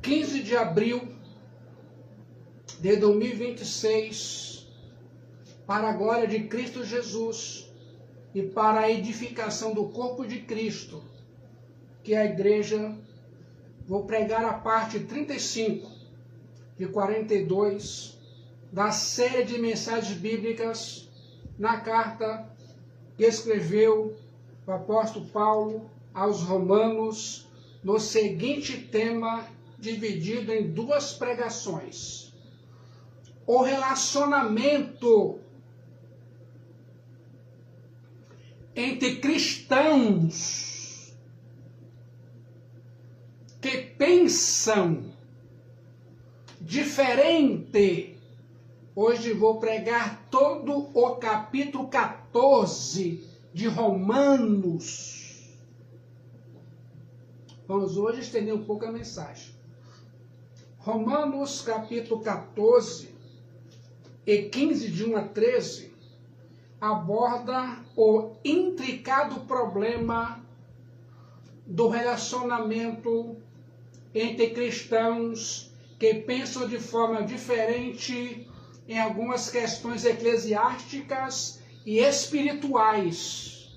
15 de abril de 2026, para a glória de Cristo Jesus e para a edificação do corpo de Cristo, que é a igreja, vou pregar a parte 35 de 42 da série de mensagens bíblicas na carta que escreveu o apóstolo Paulo aos Romanos, no seguinte tema, dividido em duas pregações: o relacionamento entre cristãos que pensam diferente. Hoje vou pregar todo o capítulo 14 de Romanos. Vamos hoje estender um pouco a mensagem. Romanos capítulo 14 e 15, de 1 a 13, aborda o intricado problema do relacionamento entre cristãos que pensam de forma diferente em algumas questões eclesiásticas e espirituais.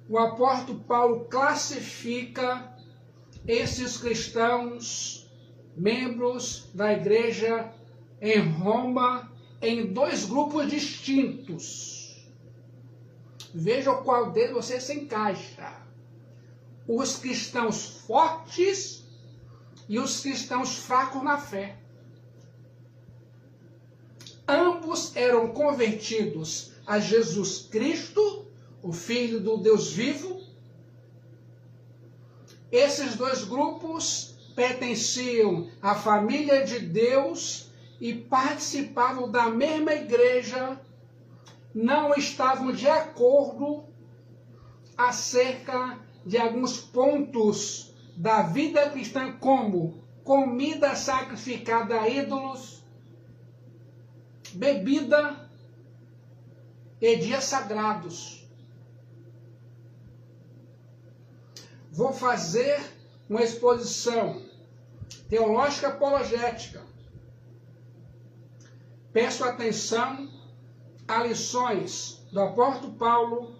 O apóstolo Paulo classifica esses cristãos, membros da igreja em Roma, em dois grupos distintos. Veja qual deles você se encaixa: os cristãos fortes e os cristãos fracos na fé. Ambos eram convertidos a Jesus Cristo, o Filho do Deus vivo. Esses dois grupos pertenciam à família de Deus e participavam da mesma igreja, não estavam de acordo acerca de alguns pontos da vida cristã, como comida sacrificada a ídolos, bebida e dias sagrados. Vou fazer uma exposição teológica apologética. Peço atenção a lições do apóstolo Paulo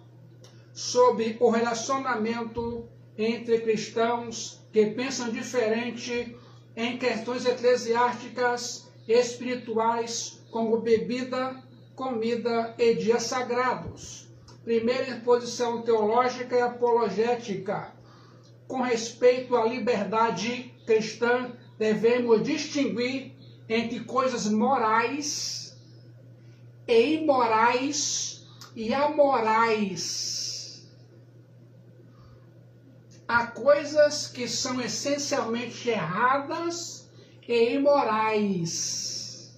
sobre o relacionamento entre cristãos que pensam diferente em questões eclesiásticas e espirituais, como bebida, comida e dias sagrados. Primeira exposição teológica e apologética. Com respeito à liberdade cristã, devemos distinguir entre coisas morais e imorais e amorais. Há coisas que são essencialmente erradas e imorais.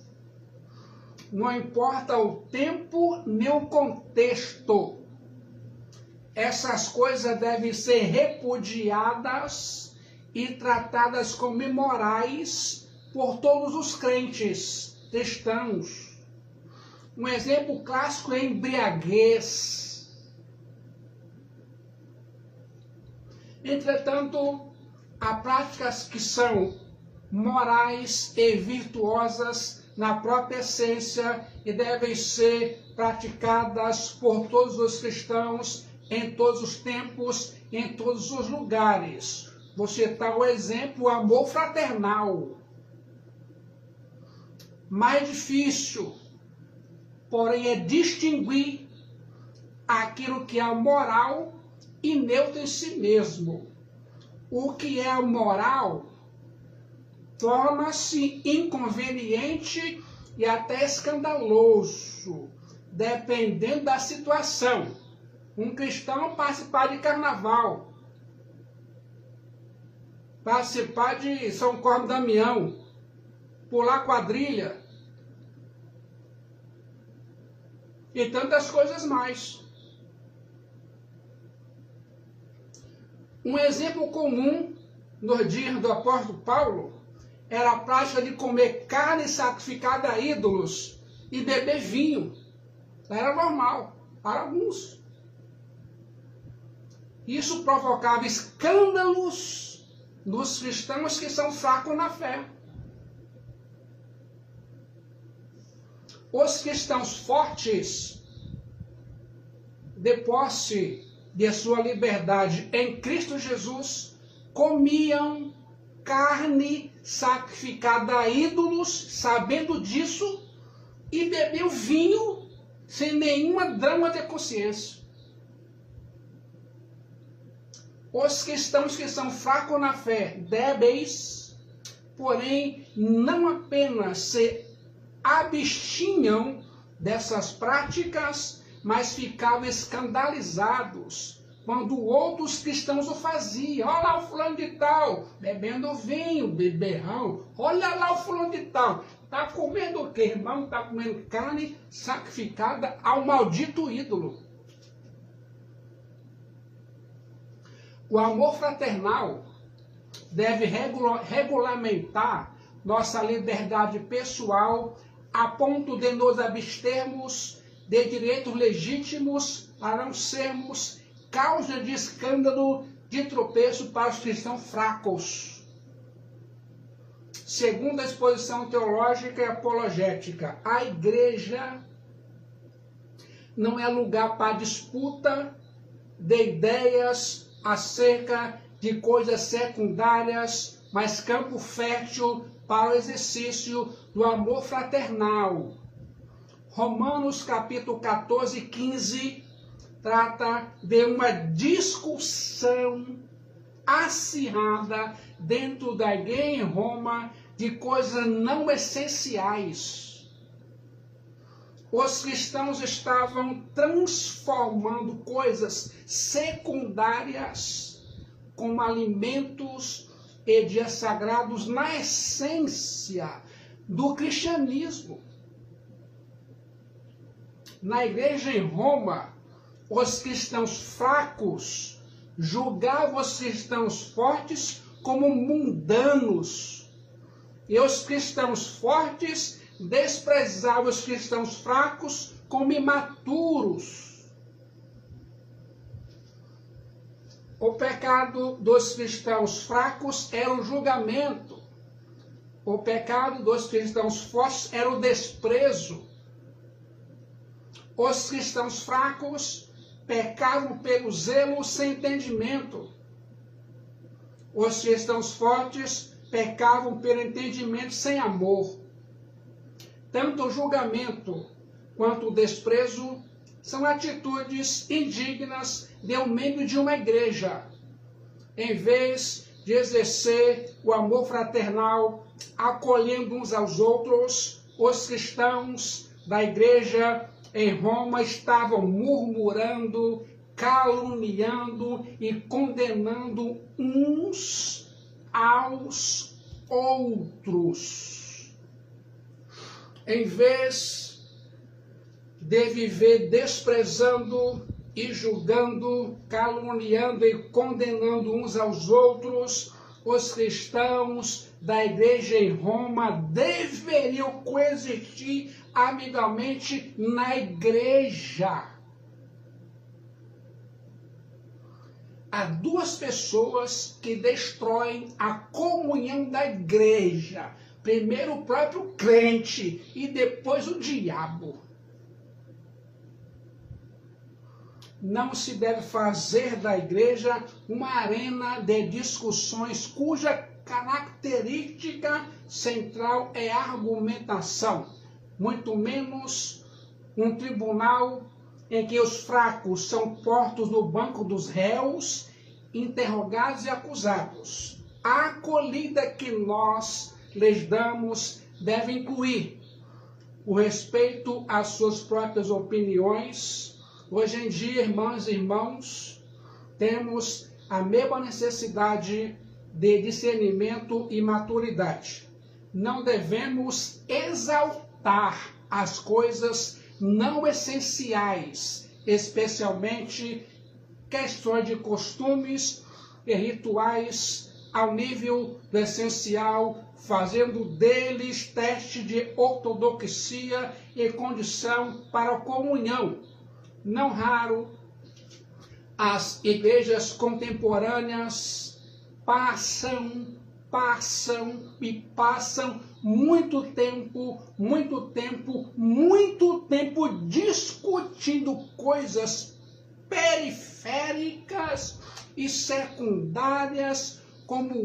Não importa o tempo nem o contexto. Essas coisas devem ser repudiadas e tratadas como imorais por todos os crentes cristãos. Um exemplo clássico é embriaguez. Entretanto, há práticas que são morais e virtuosas na própria essência e devem ser praticadas por todos os cristãos em todos os tempos, em todos os lugares. Vou citar o exemplo: o amor fraternal. Mais difícil, porém, é distinguir aquilo que é moral e neutro em si mesmo. O que é moral torna-se inconveniente e até escandaloso, dependendo da situação. Um cristão participar de carnaval, participar de São Cosme Damião, pular quadrilha e tantas coisas mais. Um exemplo comum nos dias do apóstolo Paulo era a prática de comer carne sacrificada a ídolos e beber vinho. Era normal para alguns. Isso provocava escândalos nos cristãos que são fracos na fé. Os cristãos fortes, de posse de sua liberdade em Cristo Jesus, comiam carne sacrificada a ídolos, sabendo disso, e bebiam vinho sem nenhuma drama de consciência. Os cristãos que são fracos na fé, débeis, porém, não apenas se abstinham dessas práticas, mas ficavam escandalizados quando outros cristãos o faziam. Olha lá o fulano de tal, bebendo vinho, beberrão. Olha lá o fulano de tal, está comendo o quê, irmão? Está comendo carne sacrificada ao maldito ídolo. O amor fraternal deve regulamentar nossa liberdade pessoal a ponto de nos abstermos de direitos legítimos para não sermos causa de escândalo, de tropeço para os cristãos fracos. Segundo a exposição teológica e apologética, a igreja não é lugar para disputa de ideias acerca de coisas secundárias, mas campo fértil para o exercício do amor fraternal. Romanos capítulo 14, 15 trata de uma discussão acirrada dentro da igreja em Roma de coisas não essenciais. Os cristãos estavam transformando coisas secundárias como alimentos e dias sagrados na essência do cristianismo. Na igreja em Roma, os cristãos fracos julgavam os cristãos fortes como mundanos, e os cristãos fortes desprezavam os cristãos fracos como imaturos. O pecado dos cristãos fracos era o julgamento. O pecado dos cristãos fortes era o desprezo. Os cristãos fracos pecavam pelo zelo sem entendimento. Os cristãos fortes pecavam pelo entendimento sem amor. Tanto o julgamento quanto o desprezo são atitudes indignas de um membro de uma igreja. Em vez de exercer o amor fraternal, acolhendo uns aos outros, os cristãos da igreja em Roma estavam murmurando, caluniando e condenando uns aos outros. Em vez de viver desprezando e julgando, caluniando e condenando uns aos outros, os cristãos da igreja em Roma deveriam coexistir amigalmente na igreja. Há duas pessoas que destroem a comunhão da igreja. Primeiro o próprio crente e depois o diabo. Não se deve fazer da igreja uma arena de discussões cuja característica central é a argumentação, muito menos um tribunal em que os fracos são postos no banco dos réus, interrogados e acusados. A acolhida que nós lhes damos deve incluir o respeito às suas próprias opiniões. Hoje em dia, irmãs e irmãos, temos a mesma necessidade de discernimento e maturidade. Não devemos exaltar as coisas não essenciais, especialmente questões de costumes e rituais, ao nível do essencial, fazendo deles teste de ortodoxia e condição para a comunhão. Não raro, as igrejas contemporâneas passam e passam muito tempo discutindo coisas periféricas e secundárias, como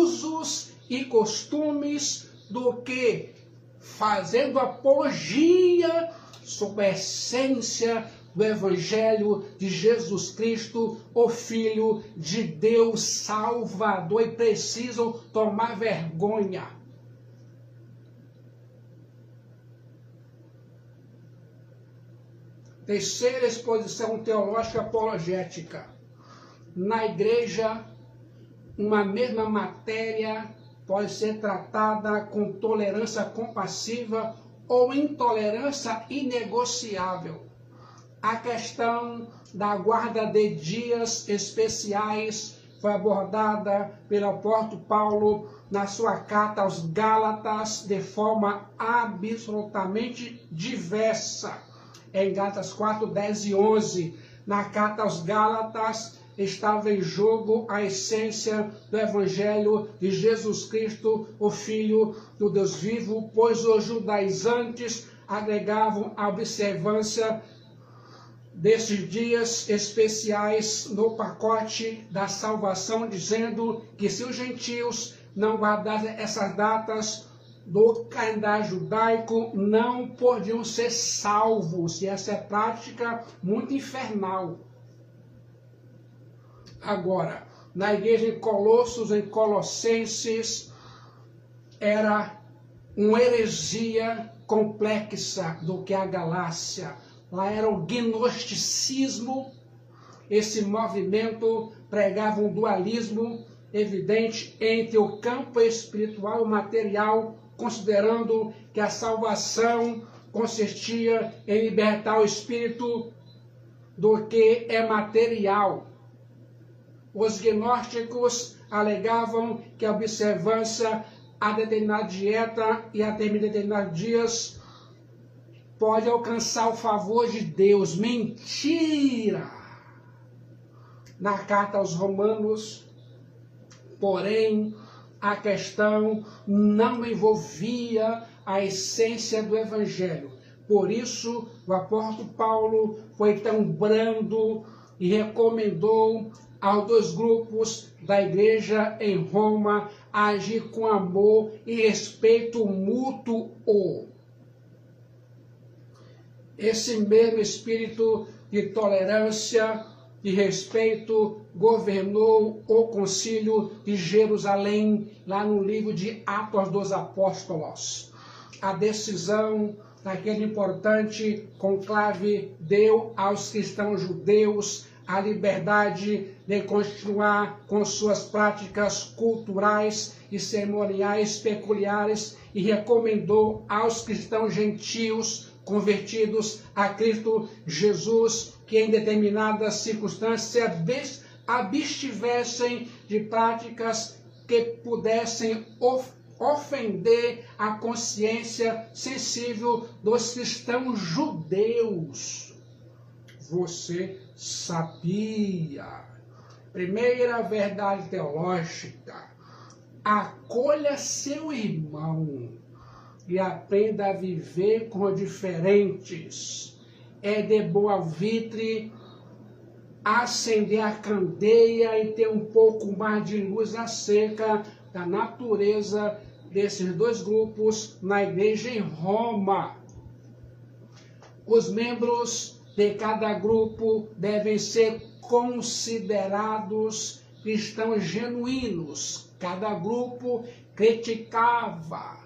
usos e costumes, do que fazendo apologia sobre a essência do Evangelho de Jesus Cristo, o Filho de Deus Salvador, e precisam tomar vergonha. Terceira exposição teológica apologética. Na igreja, uma mesma matéria pode ser tratada com tolerância compassiva ou intolerância inegociável. A questão da guarda de dias especiais foi abordada pelo apóstolo Paulo na sua carta aos Gálatas de forma absolutamente diversa. Em Gálatas 4, 10 e 11, na carta aos Gálatas, estava em jogo a essência do Evangelho de Jesus Cristo, o Filho do Deus vivo, pois os judaizantes agregavam a observância desses dias especiais no pacote da salvação, dizendo que se os gentios não guardassem essas datas do calendário judaico, não podiam ser salvos. E essa é prática muito infernal. Agora, na igreja em Colossos, em Colossenses, era uma heresia complexa do que a Galácia. Lá era o gnosticismo. Esse movimento pregava um dualismo evidente entre o campo espiritual e o material, considerando que a salvação consistia em libertar o espírito do que é material. Os gnósticos alegavam que a observância a determinada dieta e a determinados dias pode alcançar o favor de Deus. Mentira! Na carta aos Romanos, porém, a questão não envolvia a essência do Evangelho. Por isso, o apóstolo Paulo foi tão brando e recomendou aos dois grupos da igreja em Roma agir com amor e respeito mútuo. Esse mesmo espírito de tolerância e respeito governou o concílio de Jerusalém, lá no livro de Atos dos Apóstolos. A decisão daquele importante conclave deu aos cristãos judeus a liberdade de continuar com suas práticas culturais e cerimoniais peculiares e recomendou aos cristãos gentios convertidos a Cristo Jesus que em determinadas circunstâncias abstivessem de práticas que pudessem ofender a consciência sensível dos cristãos judeus. Você sabia? Primeira verdade teológica: acolha seu irmão e aprenda a viver com diferentes. É de bom alvitre acender a candeia e ter um pouco mais de luz acerca da natureza desses dois grupos na igreja em Roma. Os membros de cada grupo devem ser considerados cristãos genuínos. Cada grupo criticava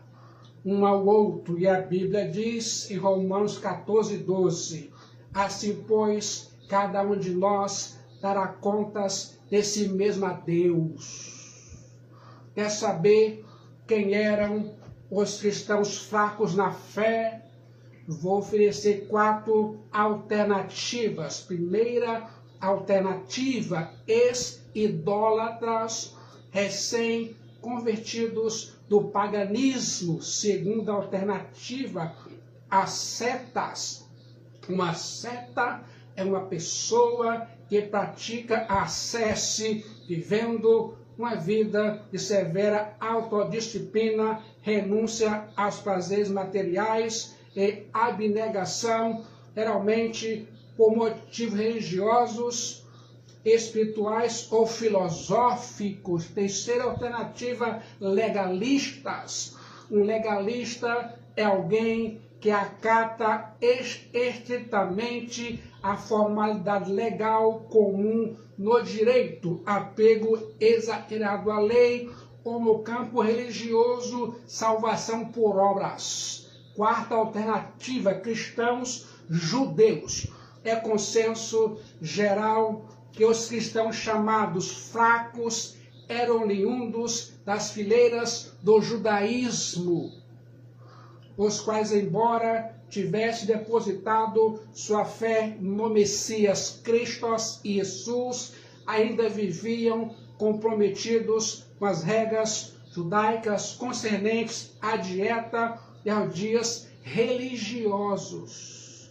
um ao outro, e a Bíblia diz em Romanos 14, 12, assim, pois, cada um de nós dará contas de si mesmo a Deus. Quer saber quem eram os cristãos fracos na fé? Vou oferecer 4 alternativas. Primeira alternativa: ex-idólatras recém-convertidos do paganismo. Segunda alternativa: ascetas. Uma seta é uma pessoa que pratica a ascese, vivendo uma vida de severa autodisciplina, renúncia aos prazeres materiais e abnegação, geralmente por motivos religiosos, espirituais ou filosóficos. Terceira alternativa, legalistas. Um legalista é alguém que acata estritamente a formalidade legal comum no direito, apego exagerado à lei, ou no campo religioso, salvação por obras. Quarta alternativa, cristãos judeus. É consenso geral que os cristãos chamados fracos eram oriundos das fileiras do judaísmo, os quais, embora tivesse depositado sua fé no Messias Cristo e Jesus, ainda viviam comprometidos com as regras judaicas concernentes à dieta e aos dias religiosos.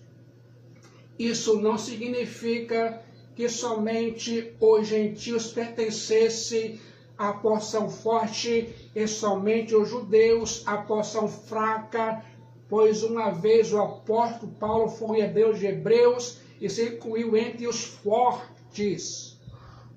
Isso não significa que somente os gentios pertencessem à porção forte e somente os judeus à porção fraca, pois uma vez o apóstolo Paulo foi hebreu de hebreus e se incluiu entre os fortes.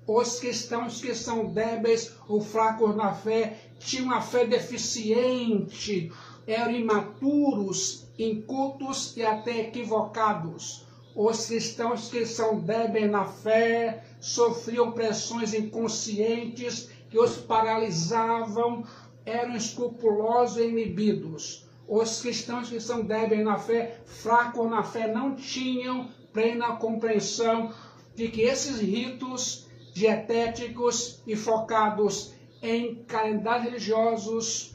Os cristãos que são débeis ou fracos na fé tinham uma fé deficiente, eram imaturos, incultos e até equivocados. Os cristãos que são débeis na fé sofriam pressões inconscientes que os paralisavam, eram escrupulosos e inibidos. Os cristãos que são débeis na fé, fracos na fé, não tinham plena compreensão de que esses ritos dietéticos e focados em calendários religiosos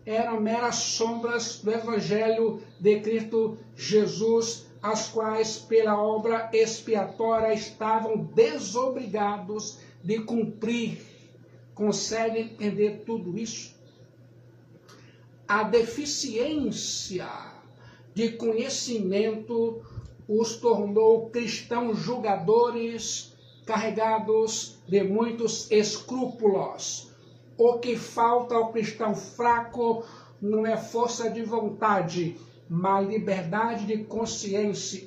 eram meras sombras do Evangelho de Cristo Jesus, as quais, pela obra expiatória, estavam desobrigados de cumprir. Consegue entender tudo isso? A deficiência de conhecimento os tornou cristãos julgadores, carregados de muitos escrúpulos. O que falta ao cristão fraco não é força de vontade, mas liberdade de consciência.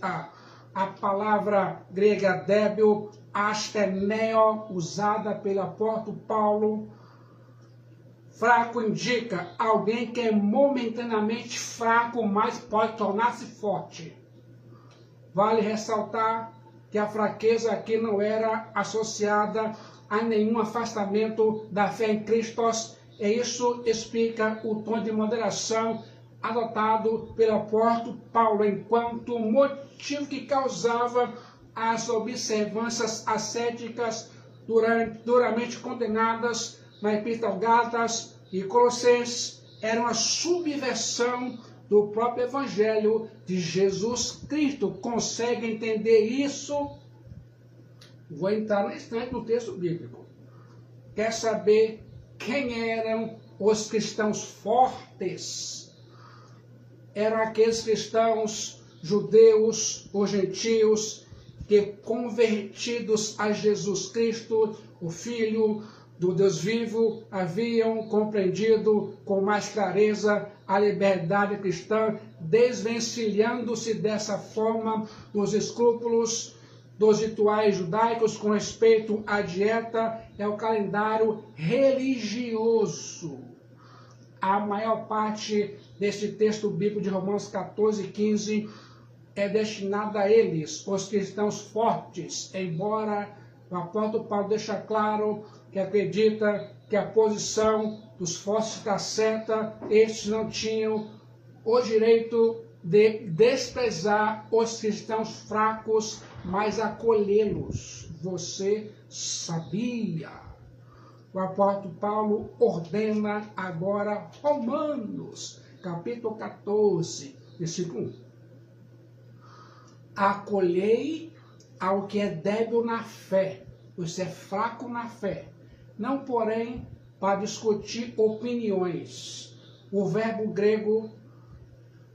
A palavra grega débil, asteneo, usada pelo apóstolo Paulo, fraco indica alguém que é momentaneamente fraco, mas pode tornar-se forte. Vale ressaltar que a fraqueza aqui não era associada a nenhum afastamento da fé em Cristo, e isso explica o tom de moderação adotado pelo apóstolo Paulo, enquanto motivo que causava as observâncias ascéticas duramente condenadas na Epístola Gálatas e Colossenses era uma subversão do próprio Evangelho de Jesus Cristo. Consegue entender isso? Vou entrar na instante no texto bíblico. Quer saber quem eram os cristãos fortes? Eram aqueles cristãos judeus ou gentios que, convertidos a Jesus Cristo, o Filho do Deus vivo, haviam compreendido com mais clareza a liberdade cristã, desvencilhando-se dessa forma dos escrúpulos dos rituais judaicos com respeito à dieta e ao calendário religioso. A maior parte deste texto bíblico de Romanos 14 e 15 é destinada a eles, os cristãos fortes, embora o apóstolo Paulo deixa claro que acredita que a posição dos fortes está certa, estes não tinham o direito de desprezar os cristãos fracos, mas acolhê-los. Você sabia? O apóstolo Paulo ordena agora Romanos, capítulo 14, versículo 1. Acolhei ao que é débil na fé, você é fraco na fé, não porém para discutir opiniões. O verbo grego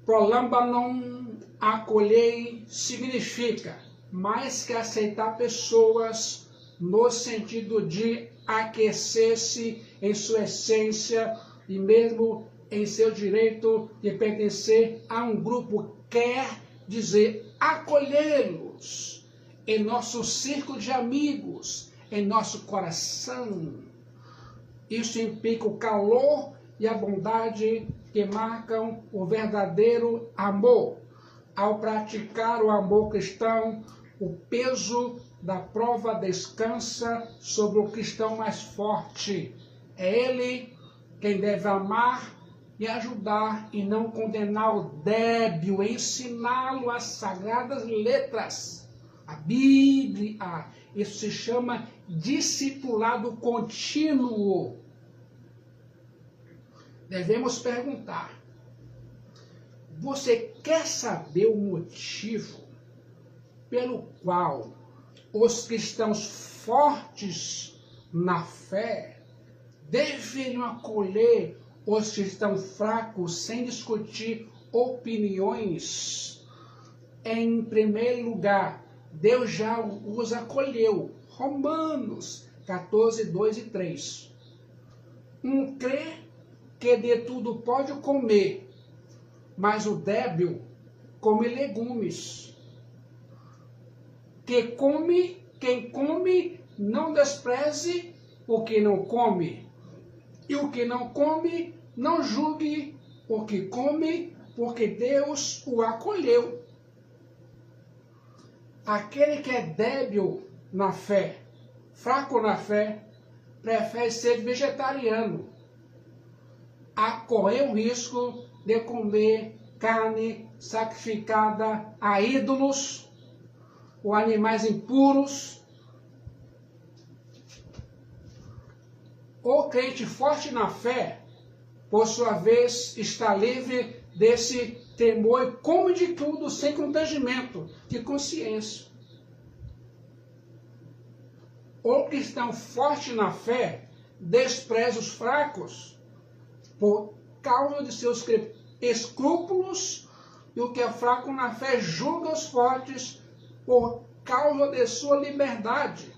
prolambanon, acolhei, significa mais que aceitar pessoas no sentido de aquecer-se em sua essência e mesmo em seu direito de pertencer a um grupo, quer dizer acolhê-los em nosso círculo de amigos, em nosso coração. Isso implica o calor e a bondade que marcam o verdadeiro amor. Ao praticar o amor cristão, o peso da prova descansa sobre o cristão mais forte. É ele quem deve amar e ajudar e não condenar o débil, ensiná-lo as sagradas letras, a Bíblia. Isso se chama discipulado contínuo. Devemos perguntar: você quer saber o motivo pelo qual os cristãos fortes na fé deveriam acolher os cristãos fracos sem discutir opiniões? Em primeiro lugar, Deus já os acolheu. Romanos 14, 2 e 3. Um crê que de tudo pode comer, mas o débil come legumes. Quem come, não despreze o que não come. E o que não come, não julgue o que come, porque Deus o acolheu. Aquele que é débil na fé, fraco na fé, prefere ser vegetariano, a correr o risco de comer carne sacrificada a ídolos ou animais impuros. O crente forte na fé, por sua vez, está livre desse temor e come de tudo sem constrangimento de consciência. O cristão forte na fé despreza os fracos por causa de seus escrúpulos, e o que é fraco na fé julga os fortes por causa de sua liberdade.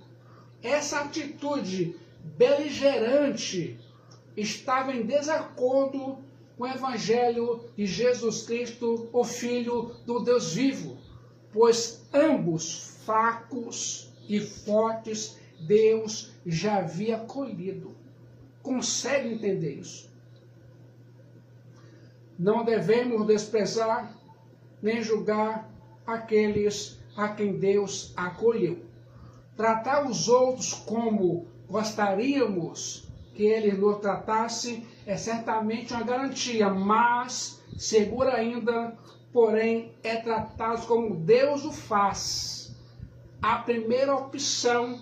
Essa atitude beligerante estava em desacordo com o Evangelho de Jesus Cristo, o Filho do Deus vivo, pois ambos fracos e fortes Deus já havia acolhido. Consegue entender isso? Não devemos desprezar nem julgar aqueles a quem Deus acolheu. Tratar os outros como gostaríamos que eles nos tratassem é certamente uma garantia, mas segura ainda, porém, é tratado como Deus o faz. A primeira opção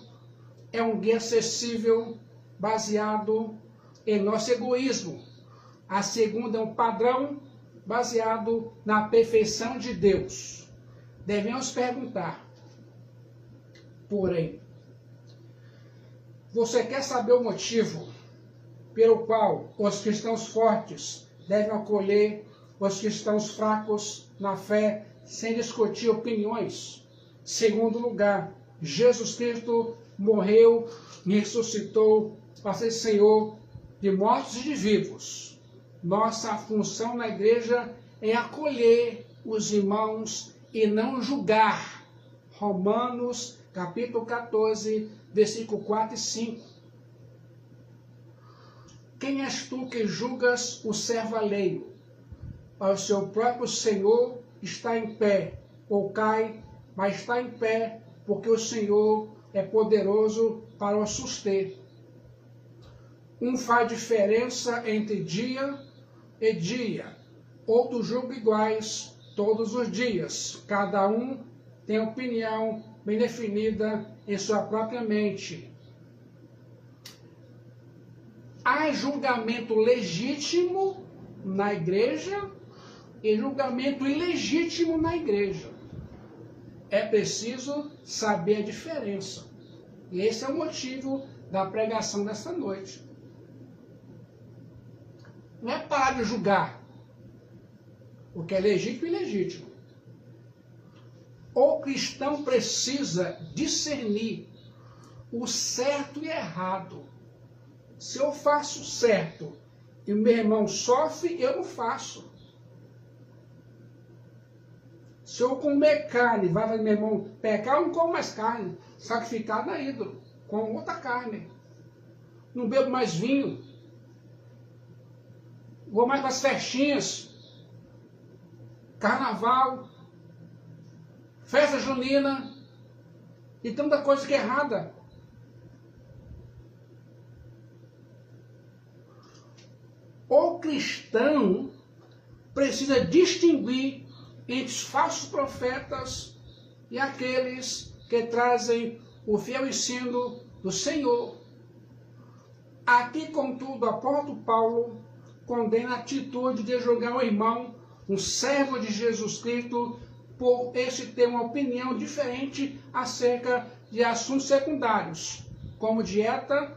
é um guia acessível baseado em nosso egoísmo. A segunda é um padrão baseado na perfeição de Deus. Devemos perguntar, porém, você quer saber o motivo pelo qual os cristãos fortes devem acolher os cristãos fracos na fé sem discutir opiniões? Segundo lugar, Jesus Cristo morreu e ressuscitou para ser Senhor de mortos e de vivos. Nossa função na igreja é acolher os irmãos e não julgar. Romanos capítulo 14, versículo 4 e 5. Quem és tu que julgas o servo alheio? Ao seu próprio Senhor está em pé, ou cai, mas está em pé, porque o Senhor é poderoso para o suster. Um faz diferença entre dia e dia, outro julga iguais todos os dias. Cada um tem opinião bem definida em sua própria mente. Há julgamento legítimo na igreja e julgamento ilegítimo na igreja. É preciso saber a diferença. E esse é o motivo da pregação desta noite. Não é parar de julgar o que é legítimo e ilegítimo. O cristão precisa discernir o certo e errado. Se eu faço certo e o meu irmão sofre, eu não faço. Se eu comer carne, vai fazer meu irmão pecar, eu não como mais carne. Sacrificar na ídolo, com outra carne. Não bebo mais vinho. Vou mais para as festinhas. Carnaval. Festa junina. E tanta coisa que é errada. O cristão precisa distinguir entre os falsos profetas e aqueles que trazem o fiel ensino do Senhor. Aqui, contudo, o apóstolo Paulo condena a atitude de julgar o irmão, um servo de Jesus Cristo, por este ter uma opinião diferente acerca de assuntos secundários, como dieta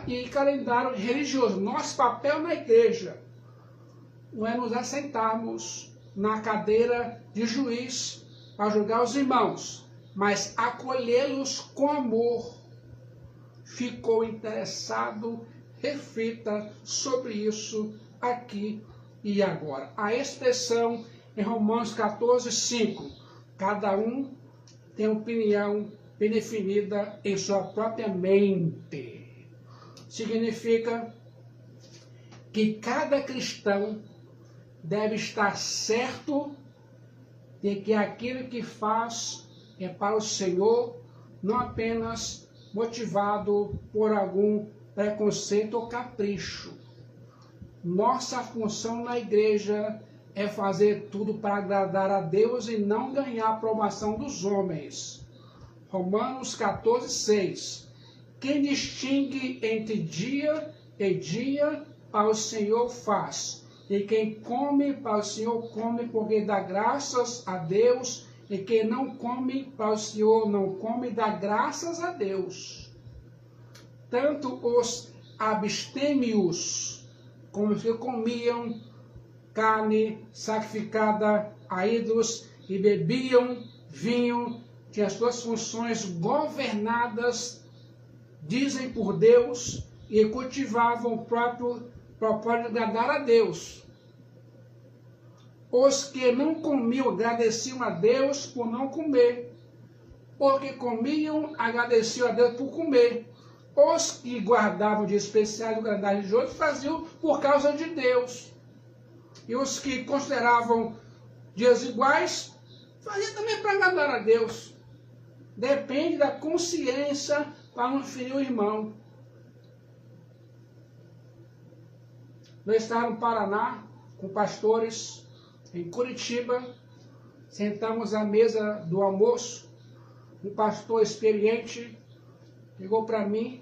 e calendário religioso. Nosso papel na igreja não é nos assentarmos na cadeira de juiz para julgar os irmãos, mas acolhê-los com amor. Ficou interessado? Reflita sobre isso aqui e agora. A expressão em Romanos 14:5, cada um tem opinião bem definida em sua própria mente. Significa que cada cristão deve estar certo de que aquilo que faz é para o Senhor, não apenas motivado por algum preconceito ou capricho. Nossa função na igreja é fazer tudo para agradar a Deus e não ganhar a aprovação dos homens. Romanos 14:6. Quem distingue entre dia e dia para o Senhor faz. E quem come para o Senhor come porque dá graças a Deus. E quem não come para o Senhor não come e dá graças a Deus. Tanto os abstêmios como os que comiam carne sacrificada a ídolos e bebiam vinho, tinham as suas funções governadas, dizem por Deus, e cultivavam o próprio propósito de agradar a Deus. Os que não comiam agradeciam a Deus por não comer. Porque comiam, agradeciam a Deus por comer. Os que guardavam de especiais o agradar de outros faziam por causa de Deus. E os que consideravam dias iguais, faziam também para agradar a Deus. Depende da consciência para não ferir o irmão. Nós estávamos no Paraná com pastores em Curitiba, sentamos à mesa do almoço, um pastor experiente ligou para mim,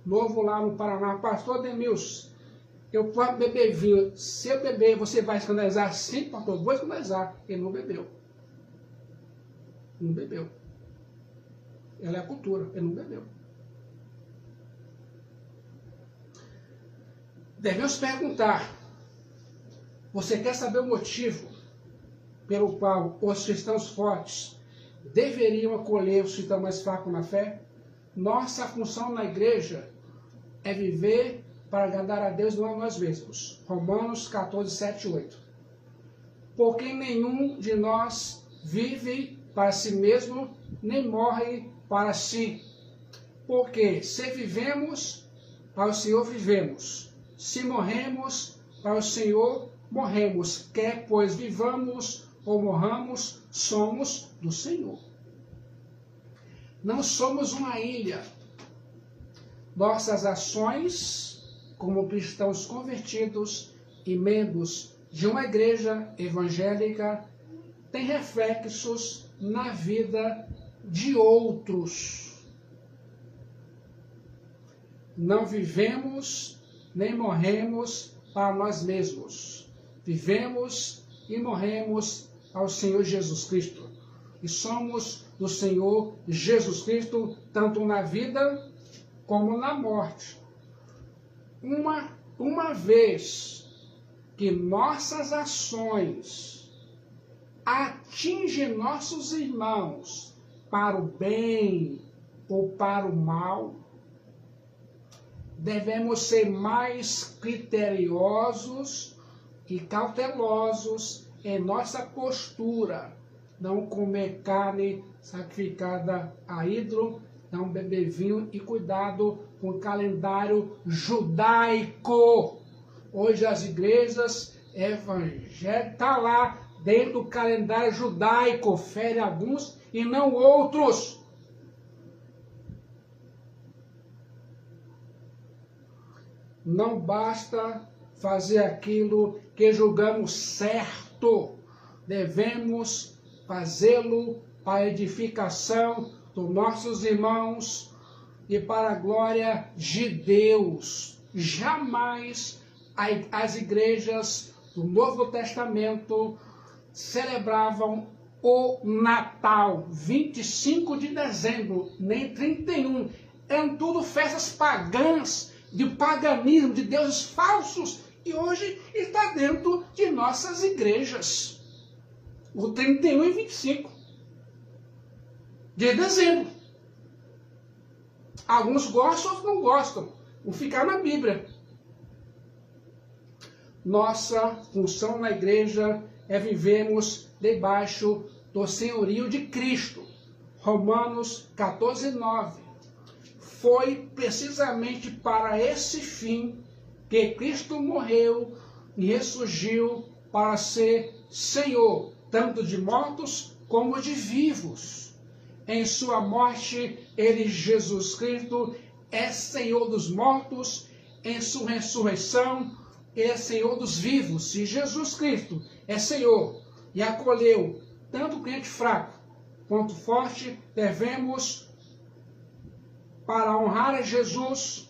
novo lá no Paraná: pastor Demilson, eu posso beber vinho, se eu beber você vai escandalizar? Sim, pastor, vou escandalizar. Ele não bebeu. Não bebeu. Ela é a cultura, ele não bebeu. Devemos perguntar: você quer saber o motivo pelo qual os cristãos fortes deveriam acolher os cristãos mais fracos na fé? Nossa função na igreja é viver para agradar a Deus, não a nós mesmos. Romanos 14:7-8. Porque nenhum de nós vive para si mesmo, nem morre para si. Porque se vivemos, para o Senhor vivemos. Se morremos, para o Senhor morremos. Quer pois vivamos ou morramos, somos do Senhor. Não somos uma ilha. Nossas ações, como cristãos convertidos e membros de uma igreja evangélica, têm reflexos na vida de outros. Não vivemos nem morremos para nós mesmos. Vivemos e morremos ao Senhor Jesus Cristo. E somos do Senhor Jesus Cristo, tanto na vida como na morte. Uma vez que nossas ações atinge nossos irmãos para o bem ou para o mal, devemos ser mais criteriosos e cautelosos em nossa postura. Não comer carne sacrificada a ídolo, não beber vinho e cuidado com o calendário judaico. Hoje as igrejas evangélicas estão lá dentro do calendário judaico, fere alguns e não outros. Não basta fazer aquilo que julgamos certo, devemos fazê-lo para a edificação dos nossos irmãos e para a glória de Deus. Jamais as igrejas do Novo Testamento celebravam o Natal, 25 de dezembro, nem 31. Eram tudo festas pagãs, de paganismo, de deuses falsos, e hoje está dentro de nossas igrejas. O 31 e 25 de dezembro. Alguns gostam, outros não gostam. Vão ficar na Bíblia. Nossa função na igreja é vivermos debaixo do senhorio de Cristo. Romanos 14, 9. Foi precisamente para esse fim que Cristo morreu e ressurgiu para ser Senhor, tanto de mortos como de vivos. Em sua morte, ele, Jesus Cristo, é Senhor dos mortos. Em sua ressurreição, ele é Senhor dos vivos. Se Jesus Cristo é Senhor e acolheu tanto o crente fraco quanto forte, devemos, para honrar a Jesus,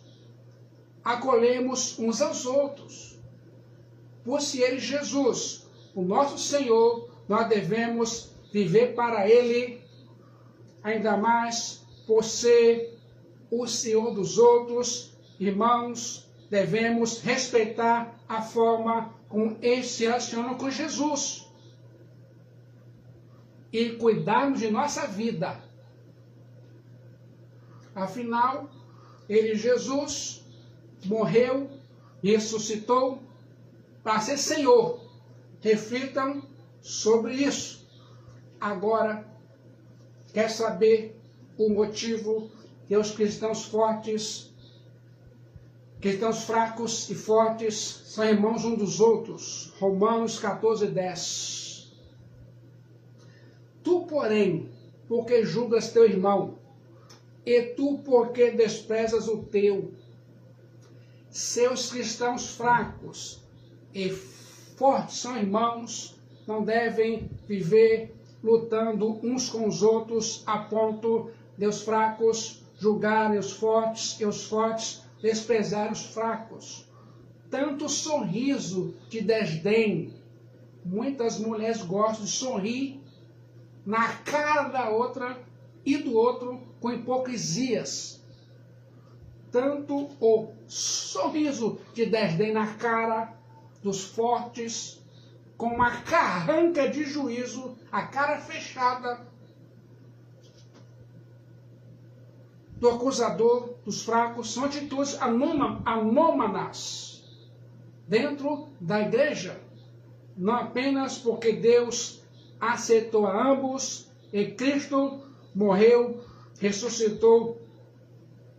acolhemos uns aos outros. Por se ele, Jesus, o nosso Senhor, nós devemos viver para ele, ainda mais por ser o Senhor dos outros. Irmãos, devemos respeitar a forma como eles se relacionam com Jesus e cuidarmos de nossa vida. Afinal, ele, Jesus, morreu e ressuscitou para ser Senhor. Reflitam sobre isso. Agora, quer saber o motivo que os cristãos fortes, cristãos fracos e fortes, são irmãos uns dos outros? Romanos 14, 10. Tu, porém, porque julgas teu irmão, e tu, porque desprezas o teu? Seus cristãos fracos e fortes são irmãos, não devem viver lutando uns com os outros a ponto de os fracos julgarem os fortes e os fortes desprezarem os fracos. Tanto sorriso de desdém. Muitas mulheres gostam de sorrir na cara da outra e do outro com hipocrisias. Tanto o sorriso de desdém na cara dos fortes, com uma carranca de juízo, a cara fechada do acusador dos fracos, são atitudes anômalas dentro da igreja, não apenas porque Deus aceitou a ambos e Cristo morreu, ressuscitou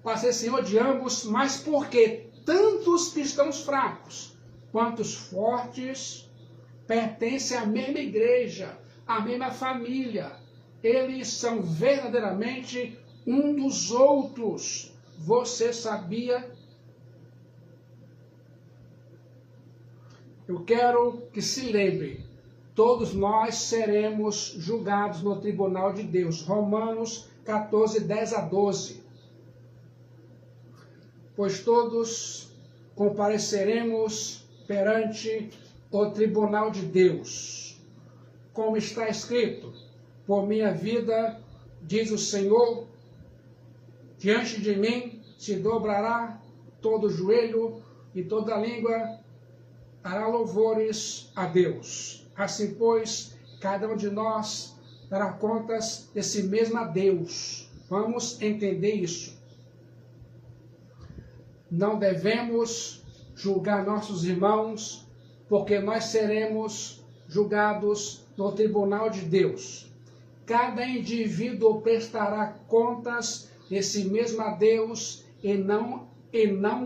para ser Senhor de ambos, mas porque tantos cristãos fracos quanto os fortes pertencem à mesma igreja, à mesma família. Eles são verdadeiramente um dos outros. Você sabia? Eu quero que se lembre, todos nós seremos julgados no tribunal de Deus. Romanos 14, 10 a 12. Pois todos compareceremos perante o tribunal de Deus. Como está escrito, por minha vida, diz o Senhor, diante de mim se dobrará todo joelho e toda língua dará louvores a Deus. Assim, pois, cada um de nós dará contas desse mesmo a Deus. Vamos entender isso. Não devemos julgar nossos irmãos, porque nós seremos julgados no tribunal de Deus. Cada indivíduo prestará contas desse mesmo a Deus e não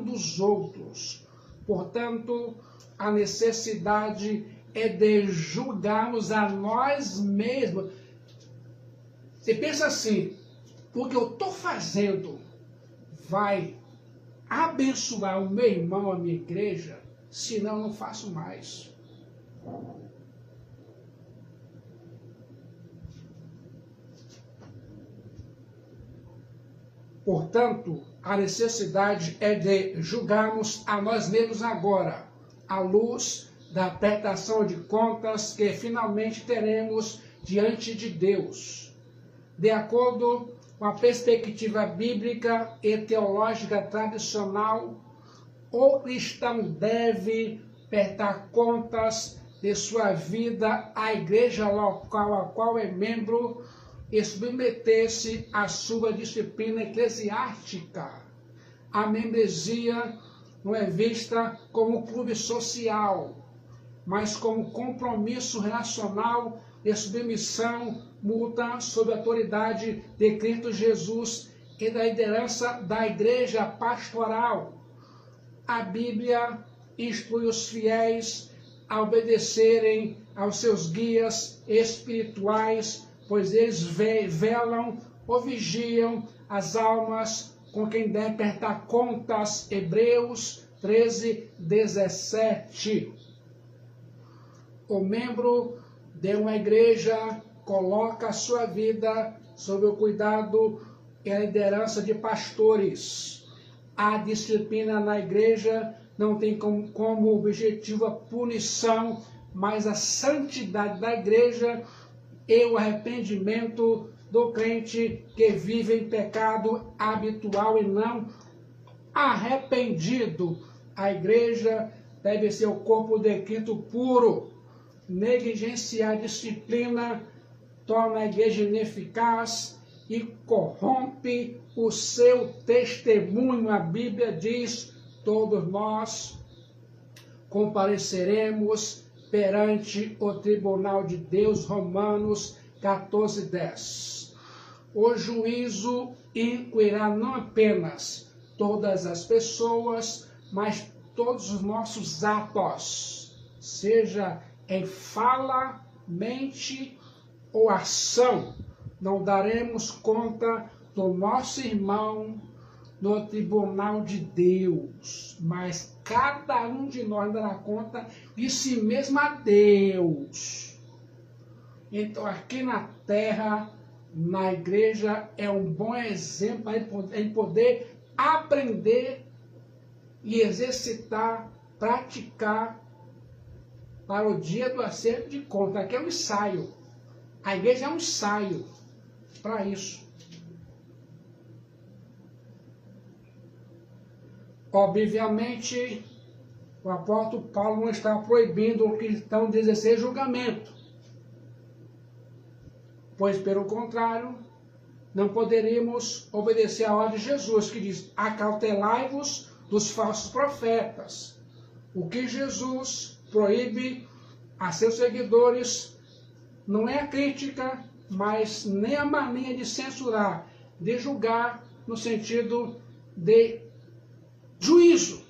dos outros. Portanto, a necessidade é de julgarmos a nós mesmos. Você pensa assim, o que eu estou fazendo vai abençoar o meu irmão, a minha igreja? Senão eu não faço mais. Portanto, a necessidade é de julgarmos a nós mesmos agora, à luz da prestação de contas que finalmente teremos diante de Deus. De acordo com a perspectiva bíblica e teológica tradicional, o cristão deve prestar contas de sua vida à igreja local a qual é membro e submeter-se à sua disciplina eclesiástica. A membresia não é vista como clube social, mas como compromisso relacional de submissão mútua sob a autoridade de Cristo Jesus e da liderança da igreja pastoral. A Bíblia instrui os fiéis a obedecerem aos seus guias espirituais, pois eles velam ou vigiam as almas com quem deve prestar contas. Hebreus 13:17. O membro de uma igreja coloca a sua vida sob o cuidado e a liderança de pastores. A disciplina na igreja não tem como objetivo a punição, mas a santidade da igreja e o arrependimento do crente que vive em pecado habitual e não arrependido. A igreja deve ser o corpo de Cristo puro. Negligenciar a disciplina torna a igreja ineficaz e corrompe o seu testemunho. A Bíblia diz: todos nós compareceremos perante o tribunal de Deus. Romanos 14:10. O juízo incluirá não apenas todas as pessoas, mas todos os nossos atos, seja em fala, mente ou ação. Não daremos conta do nosso irmão no tribunal de Deus, mas cada um de nós dará conta de si mesmo a Deus. Então, aqui na terra, na igreja, é um bom exemplo para poder aprender e exercitar, praticar para o dia do acerto de contas. Aqui é um ensaio. A igreja é um ensaio para isso. Obviamente, o apóstolo Paulo não está proibindo o cristão de exercer julgamento, pois, pelo contrário, não poderíamos obedecer a ordem de Jesus, que diz: acautelai-vos dos falsos profetas. O que Jesus proíbe a seus seguidores não é a crítica, mas nem a mania de censurar, de julgar no sentido de juízo,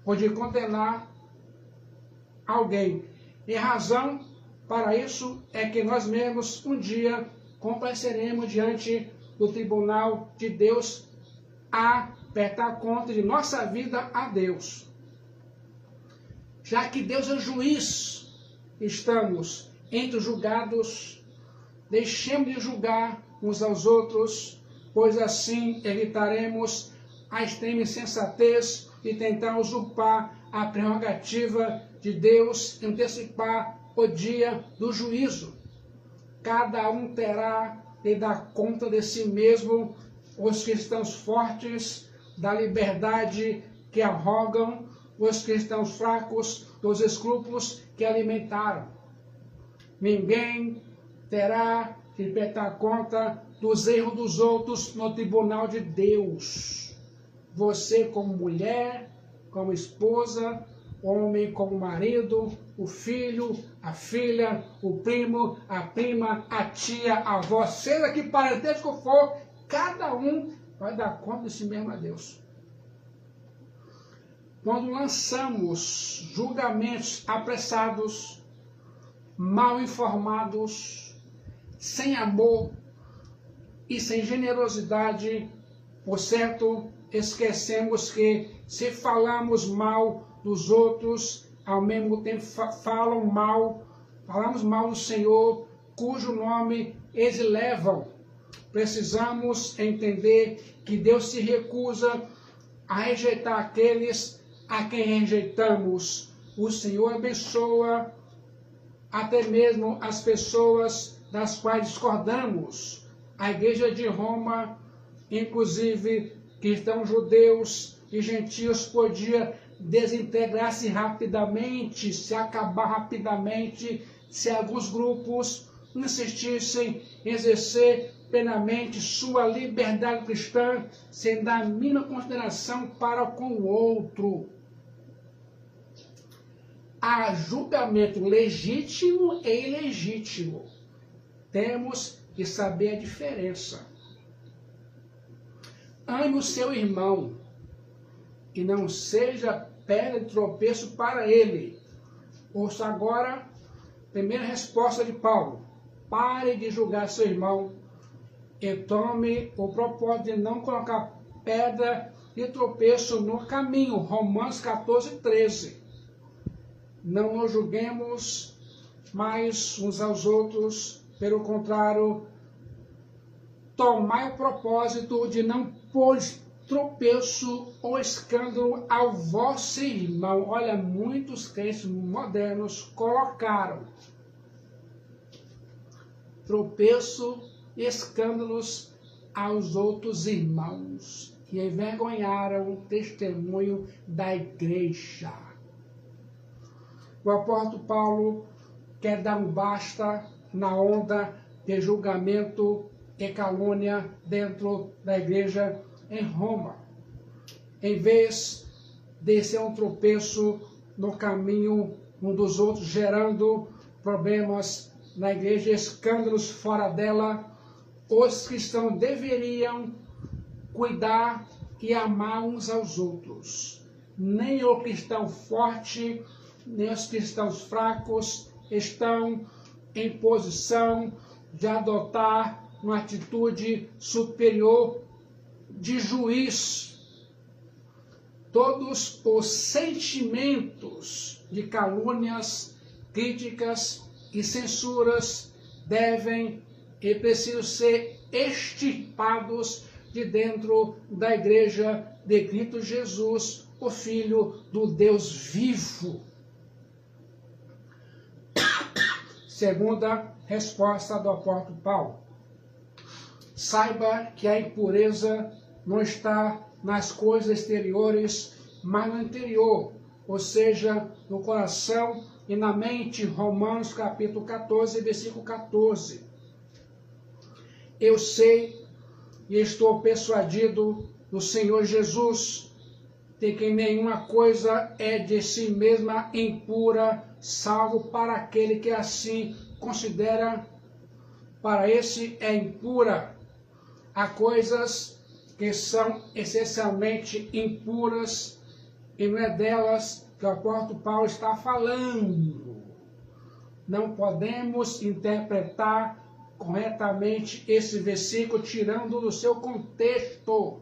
ou de condenar alguém. E a razão para isso é que nós mesmos um dia compareceremos diante do tribunal de Deus a prestar conta de nossa vida a Deus. Já que Deus é juiz, estamos entre os julgados, deixemos de julgar uns aos outros, pois assim evitaremos a extrema insensatez e tentar usurpar a prerrogativa de Deus, antecipar o dia do juízo. Cada um terá de dar conta de si mesmo, os cristãos fortes da liberdade que arrogam, os cristãos fracos dos escrúpulos que alimentaram. Ninguém terá que prestar conta dos erros dos outros no tribunal de Deus. Você como mulher, como esposa, homem como marido, o filho, a filha, o primo, a prima, a tia, a avó, seja que parentesco for, cada um vai dar conta de si mesmo a Deus. Quando lançamos julgamentos apressados, mal informados, sem amor e sem generosidade, por certo, esquecemos que se falamos mal dos outros, ao mesmo tempo falamos mal do Senhor, cujo nome eles levam. Precisamos entender que Deus se recusa a rejeitar aqueles a quem rejeitamos. O Senhor abençoa até mesmo as pessoas das quais discordamos. A igreja de Roma, inclusive cristãos judeus e gentios, podia desintegrar-se rapidamente, se acabar rapidamente, se alguns grupos insistissem em exercer plenamente sua liberdade cristã, sem dar a mínima consideração para com o outro. Há julgamento legítimo e ilegítimo. Temos que saber a diferença. Ame o seu irmão e não seja pedra de tropeço para ele. Ouça agora a primeira resposta de Paulo. Pare de julgar seu irmão e tome o propósito de não colocar pedra de tropeço no caminho. Romanos 14, 13. Não nos julguemos mais uns aos outros, pelo contrário, tomai o propósito de não pôr tropeço ou escândalo ao vosso irmão. Olha, muitos crentes modernos colocaram tropeço e escândalos aos outros irmãos e envergonharam o testemunho da igreja. O apóstolo Paulo quer dar um basta na onda de julgamento e calúnia dentro da igreja em Roma. Em vez de ser um tropeço no caminho um dos outros, gerando problemas na igreja, escândalos fora dela, os cristãos deveriam cuidar e amar uns aos outros. Nem o cristão forte, nem os cristãos fracos estão em posição de adotar uma atitude superior de juiz. Todos os sentimentos de calúnias, críticas e censuras devem e precisam ser extirpados de dentro da igreja de Cristo Jesus, o Filho do Deus vivo. Segunda resposta do apóstolo Paulo. Saiba que a impureza não está nas coisas exteriores, mas no interior, ou seja, no coração e na mente. Romanos capítulo 14, versículo 14. Eu sei e estou persuadido do Senhor Jesus, de que nenhuma coisa é de si mesma impura, salvo para aquele que assim considera. Para esse é impura. Há coisas que são essencialmente impuras e não é delas que o apóstolo Paulo está falando. Não podemos interpretar corretamente esse versículo tirando do seu contexto.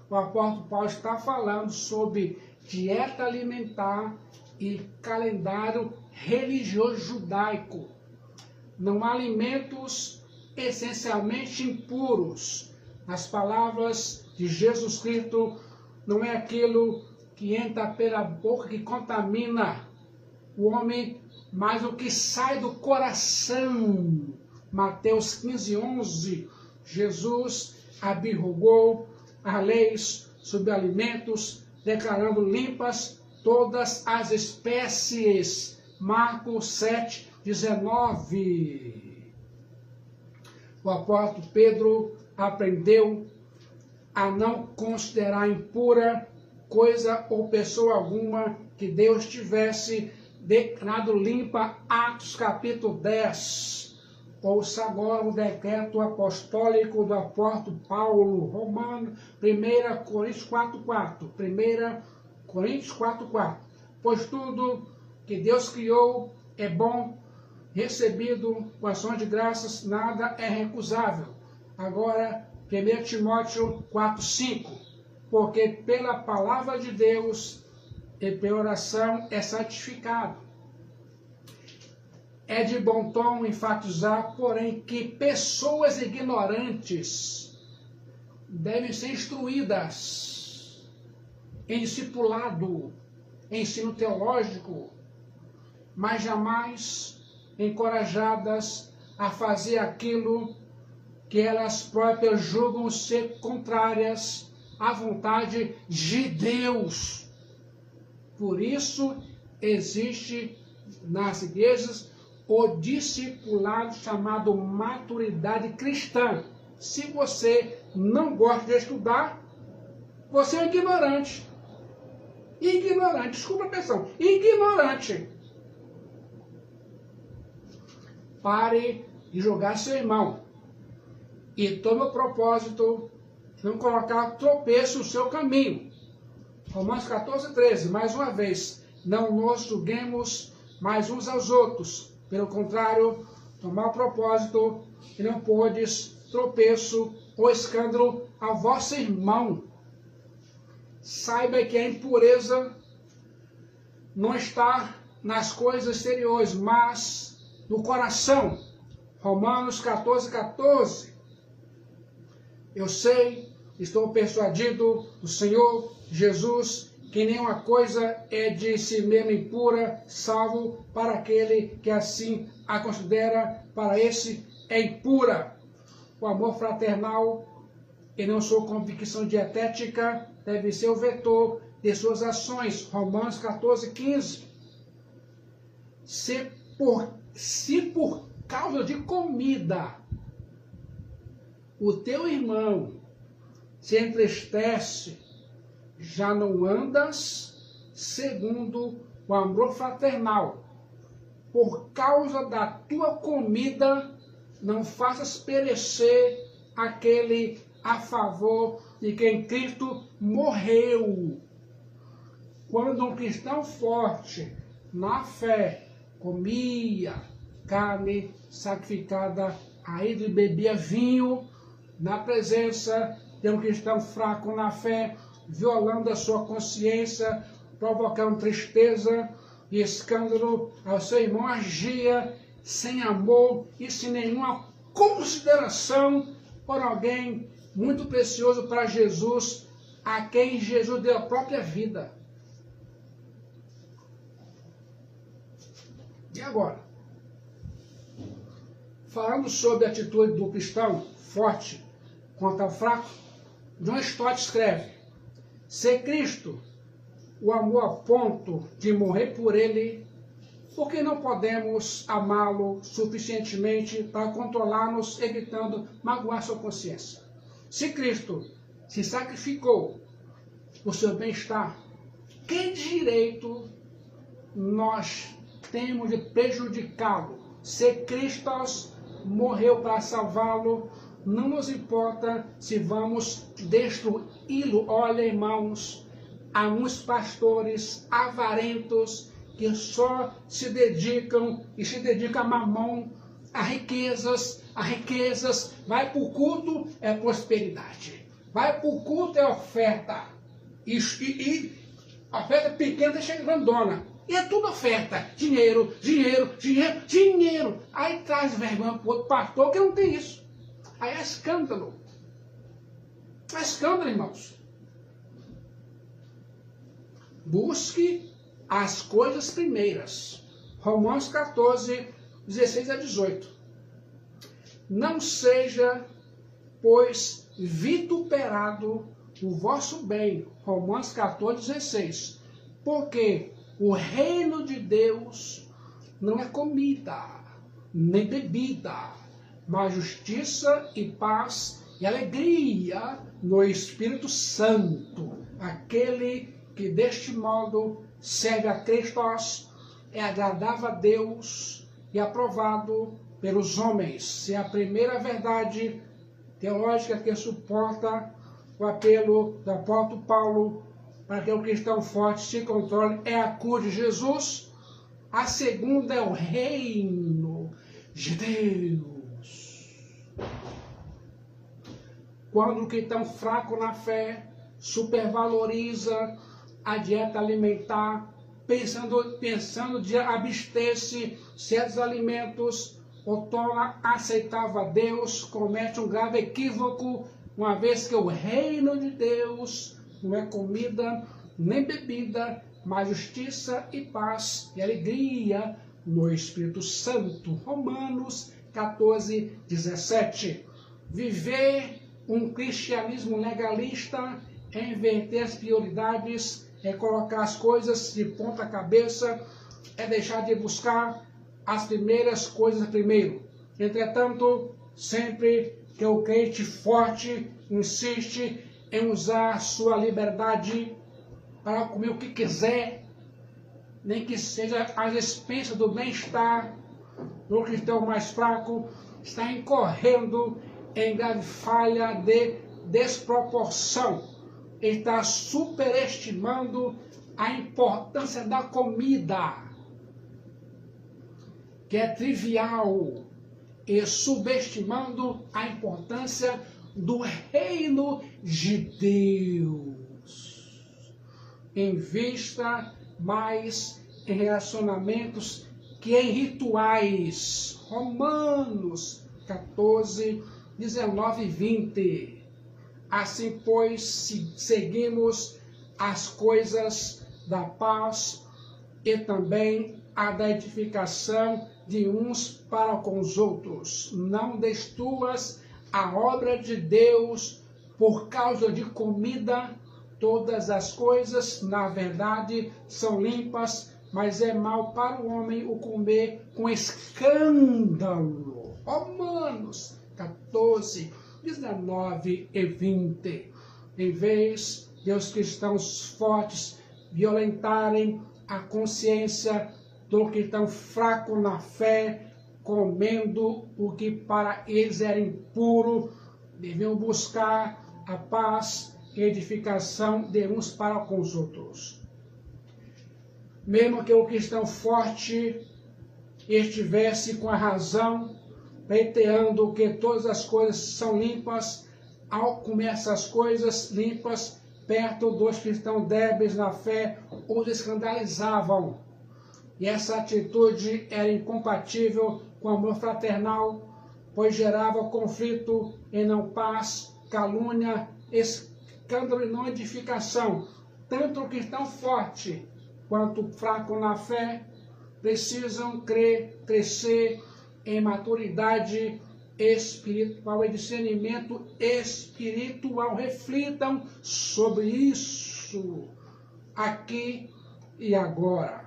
O apóstolo Paulo está falando sobre dieta alimentar e calendário religioso judaico. Não há alimentos essencialmente impuros. Nas palavras de Jesus Cristo, não é aquilo que entra pela boca que contamina o homem, mas o que sai do coração. Mateus 15, 11. Jesus abrogou as leis sobre alimentos, declarando limpas todas as espécies. Marcos 7, 19. O apóstolo Pedro aprendeu a não considerar impura coisa ou pessoa alguma que Deus tivesse declarado limpa. Atos capítulo 10. Ouça agora o decreto apostólico do apóstolo Paulo, Romano, 1 Coríntios 4:4. 1 Coríntios 4:4. Pois tudo que Deus criou é bom, recebido com ações de graças, nada é recusável. Agora, 1 Timóteo 4:5. Porque pela palavra de Deus e pela oração é santificado. É de bom tom enfatizar, porém, que pessoas ignorantes devem ser instruídas em discipulado, ensino teológico, mas jamais encorajadas a fazer aquilo que elas próprias julgam ser contrárias à vontade de Deus. Por isso, existe nas igrejas o discipulado chamado maturidade cristã. Se você não gosta de estudar, você é ignorante. Ignorante, desculpa a expressão, ignorante. Pare de jogar seu irmão e tome o propósito de não colocar tropeço no seu caminho. Romanos 14:13, mais uma vez, não nos julguemos mais uns aos outros. Pelo contrário, tomar o propósito e não podes tropeço ou escândalo a vosso irmão. Saiba que a impureza não está nas coisas exteriores, mas no coração. Romanos 14:14. Eu sei, estou persuadido do Senhor Jesus, que nenhuma coisa é de si mesmo impura, salvo para aquele que assim a considera, para esse é impura. O amor fraternal, e não sua convicção dietética, deve ser o vetor de suas ações. Romanos 14:15. Se por causa de comida o teu irmão se entristece, já não andas segundo o amor fraternal. Por causa da tua comida, não faças perecer aquele a favor de quem Cristo morreu. Quando um cristão forte na fé comia carne sacrificada a ídolo e bebia vinho, na presença de um cristão fraco na fé, violando a sua consciência, provocando tristeza e escândalo ao seu irmão, agia sem amor e sem nenhuma consideração por alguém muito precioso para Jesus, a quem Jesus deu a própria vida. E agora? Falando sobre a atitude do cristão forte contra o fraco, John Stott escreve: se Cristo o amou a ponto de morrer por ele, por que não podemos amá-lo suficientemente para controlar-nos, evitando magoar sua consciência? Se Cristo se sacrificou por seu bem-estar, que direito nós temos de prejudicá-lo? Se Cristo morreu para salvá-lo, não nos importa se vamos destruí-lo. Olha, irmãos, há uns pastores avarentos que só se dedicam a mamão, a riquezas. Vai para o culto, é prosperidade. Vai para o culto, é oferta. E oferta pequena deixa grandona. E é tudo oferta. Dinheiro. Aí traz vergonha para o outro pastor que não tem isso. Aí é escândalo. É escândalo, irmãos. Busque as coisas primeiras. Romanos 14:16-18. Não seja, pois, vituperado o vosso bem. Romanos 14:16. Porque o reino de Deus não é comida, nem bebida, mas justiça e paz e alegria no Espírito Santo. Aquele que deste modo serve a Cristo é agradável a Deus e aprovado pelos homens. É a primeira verdade teológica que suporta o apelo do apóstolo Paulo para que o cristão forte se controle é a cruz de Jesus. A segunda é o reino de Deus. Quando o cristão fraco na fé supervaloriza a dieta alimentar, pensando de abster-se certos alimentos, ou torna aceitável a Deus, comete um grave equívoco, uma vez que o reino de Deus não é comida nem bebida, mas justiça e paz e alegria no Espírito Santo. Romanos 14, 17. Viver um cristianismo legalista é inverter as prioridades, é colocar as coisas de ponta cabeça, é deixar de buscar as primeiras coisas primeiro. Entretanto, sempre que o crente forte insiste em usar sua liberdade para comer o que quiser, nem que seja às expensas do bem-estar do cristão mais fraco, está incorrendo em grave falha de desproporção. Ele está superestimando a importância da comida, que é trivial, e subestimando a importância do reino de Deus. Invista mais em relacionamentos que em rituais. Romanos 14, 19 e 20. Assim, pois, seguimos as coisas da paz e também a da edificação de uns para com os outros. Não destruas a obra de Deus por causa de comida. Todas as coisas, na verdade, são limpas, mas é mal para o homem o comer com escândalo. Romanos 14, 19 e 20. Em vez de os cristãos fortes violentarem a consciência do cristão fraco na fé, comendo o que para eles era impuro, deviam buscar a paz e edificação de uns para com os outros. Mesmo que o cristão forte estivesse com a razão, pleiteando que todas as coisas são limpas, ao comer essas coisas limpas perto dos cristãos débeis na fé, os escandalizavam. E essa atitude era incompatível com o amor fraternal, pois gerava conflito e não paz, calúnia, escândalo e não edificação. Tanto o cristão forte quanto o fraco na fé precisam crescer em maturidade espiritual e discernimento espiritual. Reflitam sobre isso aqui e agora.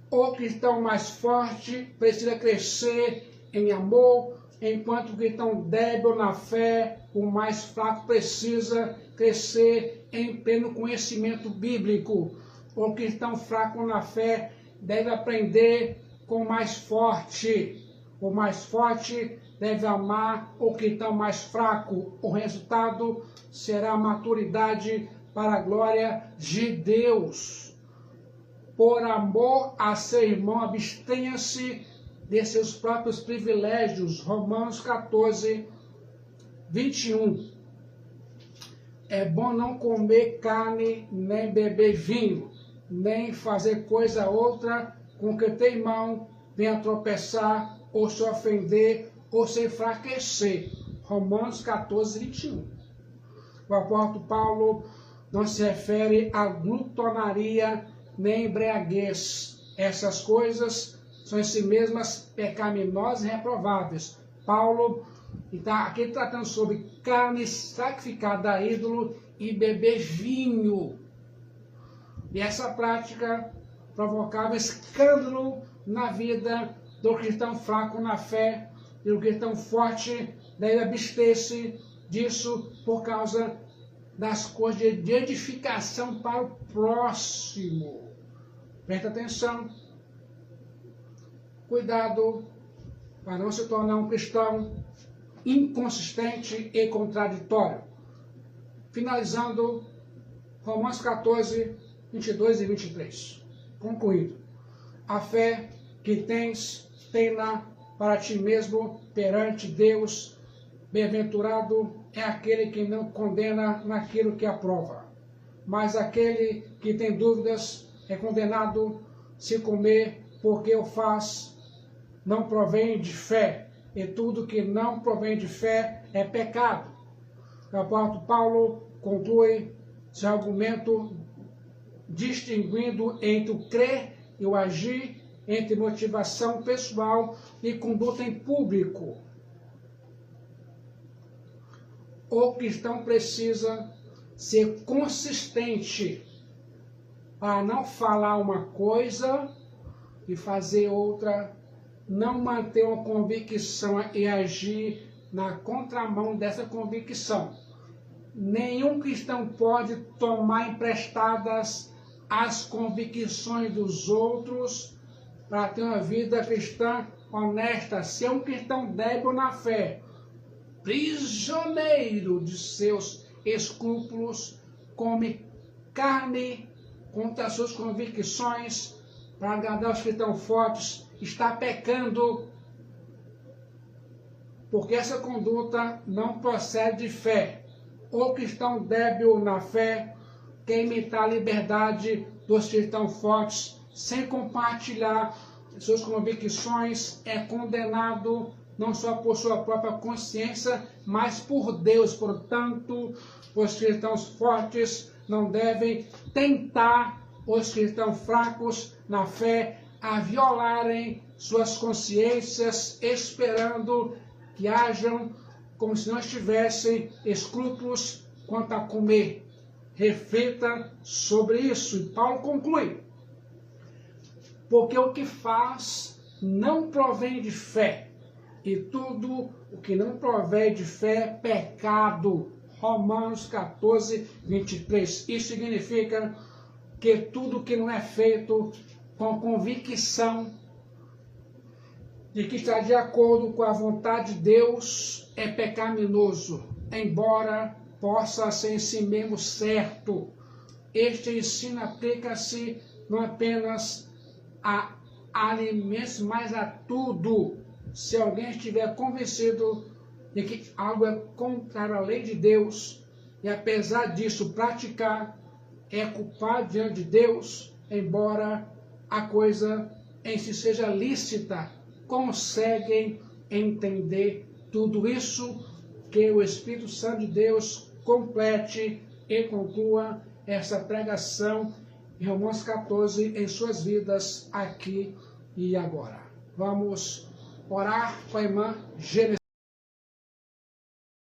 O cristão mais forte precisa crescer em amor, enquanto o cristão débil na fé, o mais fraco, precisa crescer em pleno conhecimento bíblico. O cristão fraco na fé deve aprender com o mais forte. O mais forte deve amar o cristão mais fraco. O resultado será a maturidade para a glória de Deus. Por amor a seu irmão, abstenha-se de seus próprios privilégios. Romanos 14, 21. É bom não comer carne, nem beber vinho, nem fazer coisa outra com que teu irmão venha tropeçar, ou se ofender, ou se enfraquecer. Romanos 14, 21. O apóstolo Paulo não se refere à glutonaria nem embriaguez. Essas coisas são em si mesmas pecaminosas e reprováveis. Paulo está aqui tratando sobre carne sacrificada a ídolo e beber vinho. E essa prática provocava escândalo na vida do cristão fraco na fé e do cristão forte deve abster-se disso por causa das coisas de edificação para o próximo. Presta atenção. Cuidado para não se tornar um cristão inconsistente e contraditório. Finalizando, Romanos 14, 22 e 23. Concluído. A fé que tens, tem-na para ti mesmo perante Deus. Bem-aventurado é aquele que não condena naquilo que aprova. Mas aquele que tem dúvidas é condenado se comer, porque o faz, não provém de fé. E tudo que não provém de fé é pecado. O apóstolo Paulo conclui seu argumento distinguindo entre o crer e o agir, entre motivação pessoal e conduta em público. O cristão precisa ser consistente para não falar uma coisa e fazer outra, não manter uma convicção e agir na contramão dessa convicção. Nenhum cristão pode tomar emprestadas as convicções dos outros para ter uma vida cristã honesta. Ser um cristão débil na fé, prisioneiro de seus escrúpulos, come carne contra as suas convicções para agradar os cristãos fortes, está pecando, porque essa conduta não procede de fé. O cristão débil na fé quer imitar a liberdade dos cristãos fortes sem compartilhar suas convicções, é condenado não só por sua própria consciência, mas por Deus. Portanto, os cristãos fortes não devem tentar os cristãos fracos na fé a violarem suas consciências, esperando que hajam como se não tivessem escrúpulos quanto a comer. Reflita sobre isso. E Paulo conclui: porque o que faz não provém de fé, e tudo o que não provém de fé é pecado. Romanos 14, 23. Isso significa que tudo que não é feito com convicção de que está de acordo com a vontade de Deus é pecaminoso, embora possa ser em si mesmo certo. Este ensino aplica-se não apenas a alimentos, mas a tudo. Se alguém estiver convencido de que algo é contrário à lei de Deus, e apesar disso praticar, é culpado diante de Deus, embora a coisa em si seja lícita, conseguem entender tudo isso, que o Espírito Santo de Deus complete e conclua essa pregação em Romanos 14 em suas vidas aqui e agora. Vamos orar com a irmã Gênesis.